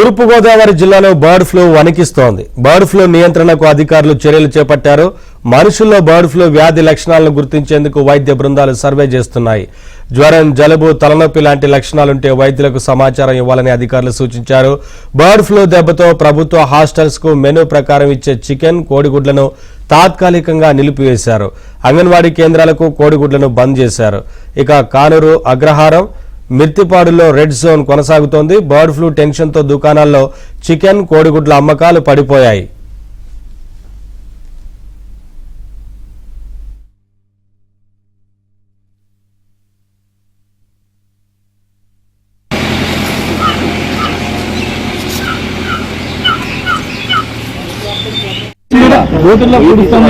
తూర్పుగోదావరి జిల్లాలో bird flu వణికిస్తోంది. Bird flu నియంత్రణకు అధికారులు చర్యలు చేపట్టారు. మనుషుల్లో బర్డ్ ఫ్లూ వ్యాధి లక్షణాలను గుర్తించేందుకు వైద్య బృందాలు సర్వే చేస్తున్నాయి. జ్వరం, జలుబు, తలనొప్పి లాంటి లక్షణాలుంటే వైద్యులకు సమాచారం ఇవ్వాలని అధికారులు సూచించారు. బర్డ్ ఫ్లూ దెబ్బతో ప్రభుత్వ హాస్టల్స్ కు మెనూ ప్రకారం ఇచ్చే చికెన్, కోడిగుడ్లను తాత్కాలికంగా నిలిపివేశారు. అంగన్వాడీ కేంద్రాలకు కోడిగుడ్లను బంద్ చేశారు. ఇక కానూరు, అగ్రహారం, మిర్తిపాడులో రెడ్ జోన్ కొనసాగుతోంది. బర్డ్ ఫ్లూ టెన్షన్తో దుకాణాల్లో చికెన్, కోడిగుడ్ల అమ్మకాలు పడిపోయాయి.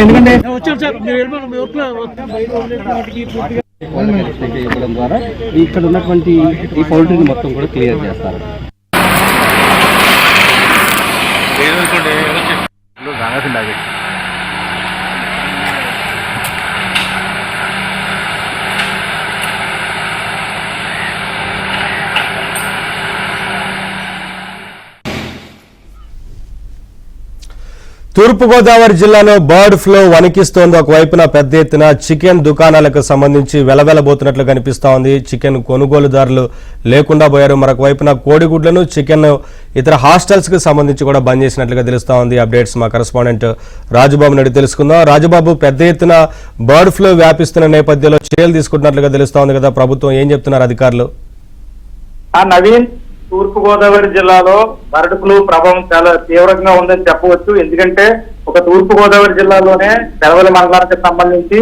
ఎందుకంటే ఇవ్వడం ద్వారా ఇక్కడ ఉన్నటువంటి ఈ పౌల్ట్రీని మొత్తం కూడా క్లియర్ చేస్తారు. తూర్పుగోదావరి జిల్లాలో బర్డ్ ఫ్లూ వణికిస్తోంది. ఒకవైపున పెద్ద ఎత్తున చికెన్ దుకాణాలకు సంబంధించి వెలవెలబోతున్నట్లు కనిపిస్తోంది. చికెన్ కొనుగోలుదారులు లేకుండా పోయారు. మరొక వైపున కోడిగుడ్లను, చికెన్ ఇతర హాస్టల్స్ కు సంబంధించి కూడా బంద్ చేసినట్లుగా తెలుస్తోంది. అప్డేట్స్ మా కరెస్పాండెంట్ రాజుబాబు నడి తెలుసుకుందాం. రాజుబాబు, పెద్ద ఎత్తున బర్డ్ ఫ్లూ వ్యాపిస్తున్న నేపథ్యంలో చర్యలు తీసుకుంటున్నట్లుగా తెలుస్తోంది కదా, ప్రభుత్వం ఏం చెప్తున్నారు అధికారులు? నవీన్, తూర్పు గోదావరి జిల్లాలో బర్డ్ ఫ్లూ ప్రభావం చాలా తీవ్రంగా ఉందని చెప్పవచ్చు. ఎందుకంటే ఒక తూర్పు గోదావరి జిల్లాలోనే తెలవల మండలానికి సంబంధించి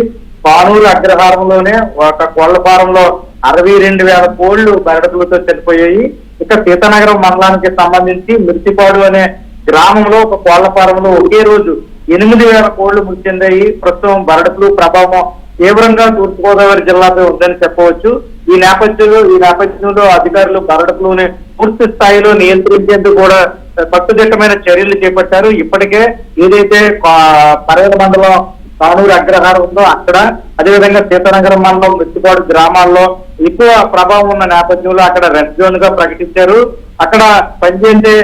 కానూరు, అగ్రహారంలోనే ఒక కోళ్ల ఫారంలో 62,000 కోళ్లు బర్డ్ ఫ్లూతో చనిపోయాయి. ఇక సీతానగరం మండలానికి సంబంధించి మిర్తిపాడు అనే గ్రామంలో ఒక కోళ్ల ఫారంలో ఒకే రోజు 8,000 కోళ్లు మృతి చెందాయి. ప్రస్తుతం బర్డ్ ఫ్లూ ప్రభావం తీవ్రంగా తూర్పుగోదావరి జిల్లాపై ఉందని చెప్పవచ్చు. ఈ నేపథ్యంలో అధికారులు బర్డ్ ఫ్లూని పూర్తి స్థాయిలో నియంత్రించేందుకు కూడా కట్టుదిట్టమైన చర్యలు చేపట్టారు. ఇప్పటికే ఏదైతే పరేల మండలం కానూరు, అగ్రహారం ఉందో అక్కడ, అదేవిధంగా సీతానగరం మండలం మిర్తిపాడు గ్రామాల్లో ఎక్కువ ప్రభావం ఉన్న నేపథ్యంలో అక్కడ రెడ్ జోన్ గా ప్రకటించారు. అక్కడ పనిచేసే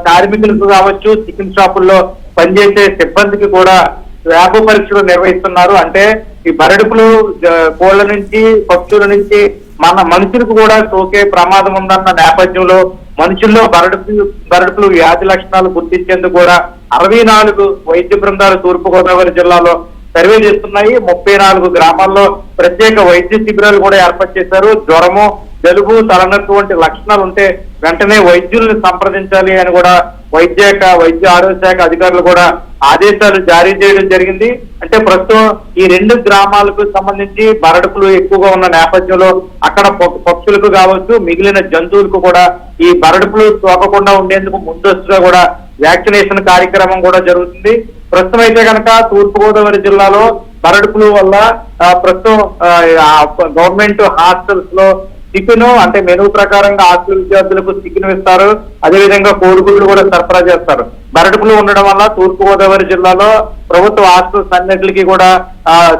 కార్మికులకు కావచ్చు, చికెన్ షాపుల్లో పనిచేసే సిబ్బందికి కూడా ల్యాబ్ పరీక్షలు నిర్వహిస్తున్నారు. అంటే ఈ బర్డ్ ఫ్లూ కోళ్ల నుంచి, పక్షుల నుంచి మనుషులకు కూడా సోకే ప్రమాదం ఉందన్న నేపథ్యంలో మనుషుల్లో బర్డ్ ఫ్లూ వ్యాధి లక్షణాలు గుర్తించేందుకు కూడా 64 వైద్య బృందాలు తూర్పుగోదావరి జిల్లాలో సర్వే చేస్తున్నాయి. 34 గ్రామాల్లో ప్రత్యేక వైద్య శిబిరాలు కూడా ఏర్పాటు చేశారు. జ్వరము, జలుబు, తలనొప్పి వంటి లక్షణాలు ఉంటే వెంటనే వైద్యుల్ని సంప్రదించాలి అని కూడా వైద్య ఆరోగ్య శాఖ అధికారులు కూడా ఆదేశాలు జారీ చేయడం జరిగింది. అంటే ప్రస్తుతం ఈ 2 గ్రామాలకు సంబంధించి బర్డ్ ఫ్లూ ఎక్కువగా ఉన్న నేపథ్యంలో అక్కడ పక్షులకు కావచ్చు, మిగిలిన జంతువులకు కూడా ఈ బర్డ్ ఫ్లూ సోకకుండా ఉండేందుకు ముందస్తుగా కూడా వ్యాక్సినేషన్ కార్యక్రమం కూడా జరుగుతుంది. ప్రస్తుతం అయితే కనుక తూర్పుగోదావరి జిల్లాలో బర్డ్ ఫ్లూ వల్ల ప్రస్తుతం గవర్నమెంట్ హాస్టల్స్ లో చికెన్, అంటే మెనూ ప్రకారంగా హాస్టల్ విద్యార్థులకు చికెన్ ఇస్తారు. అదేవిధంగా కోడిగుడ్లు కూడా సరఫరా చేస్తారు. బర్డ్ ఫ్లూ ఉండడం వల్ల తూర్పుగోదావరి జిల్లాలో ప్రభుత్వ హాస్టల్స్ అన్నిటికీ కూడా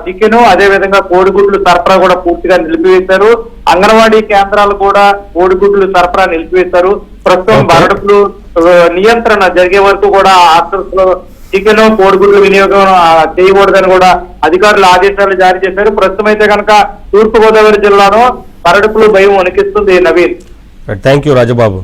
చికెన్, అదేవిధంగా కోడిగుడ్లు సరఫరా కూడా పూర్తిగా నిలిపివేశారు. అంగన్వాడీ కేంద్రాలు కూడా కోడిగుడ్లు సరఫరా నిలిపివేశారు. ప్రస్తుతం బర్డ్ ఫ్లూ నియంత్రణ జరిగే వరకు కూడా హాస్టల్స్ లో చికెన్, కోడిగుడ్లు వినియోగం చేయకూడదని కూడా అధికారులు ఆదేశాలు జారీ చేశారు. ప్రస్తుతం అయితే కనుక తూర్పుగోదావరి జిల్లాలో బర్డ్ ఫ్లూ భయం వణికిస్తుంది. Naveen, thank you Rajababu.